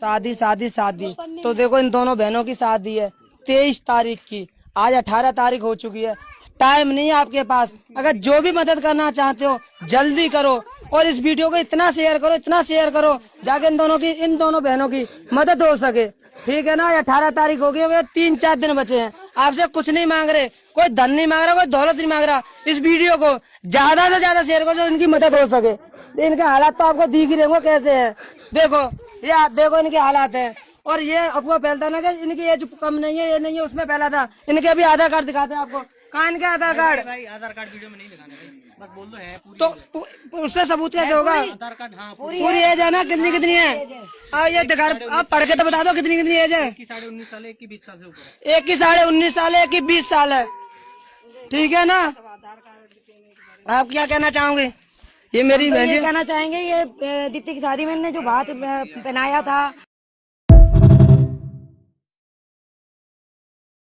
शादी शादी शादी। तो देखो इन दोनों बहनों की शादी है 23 तारीख की, आज 18 तारीख हो चुकी है। टाइम नहीं है आपके पास, अगर जो भी मदद करना चाहते हो जल्दी करो और इस वीडियो को इतना शेयर करो, इतना शेयर करो जाके इन दोनों बहनों की मदद हो सके। ठीक है ना, 18 तारीख हो गई है, 3-4 दिन बचे हैं। आपसे कुछ नहीं मांग रहे, कोई धन नहीं मांग रहा, कोई दौलत नहीं मांग रहा। इस वीडियो को ज्यादा से ज्यादा शेयर करो जो इनकी मदद हो सके। इनके हालात तो आपको दिख ही रहे होंगे कैसे है। देखो ये देखो इनके हालात है। और ये अफवाह फैलता ना कि इनकी एज कम नहीं है, ये नहीं है, उसमें फैला था। इनके अभी आधार कार्ड दिखाते हैं आपको, कहाँ इनके आधार कार्ड? भाई आधार कार्ड वीडियो में नहीं दिखाने भाई, बस बोल दो है पूरी। तो उससे सबूत कैसे होगा? आधार कार्ड हाँ पूरी एज है ना, कितनी कितनी है? ये दिखा, आप पढ़ के तो बता दो कितनी कितनी एज है। की 19.5 साल है, 20 साल से ऊपर। एक की 19.5 साल है, एक की 20 साल है। ठीक है ना, आप क्या कहना चाहोगे? ये मेरी बहन जी कहना चाहेंगे, ये दीप्ति की शादी में ने जो भात पहनाया था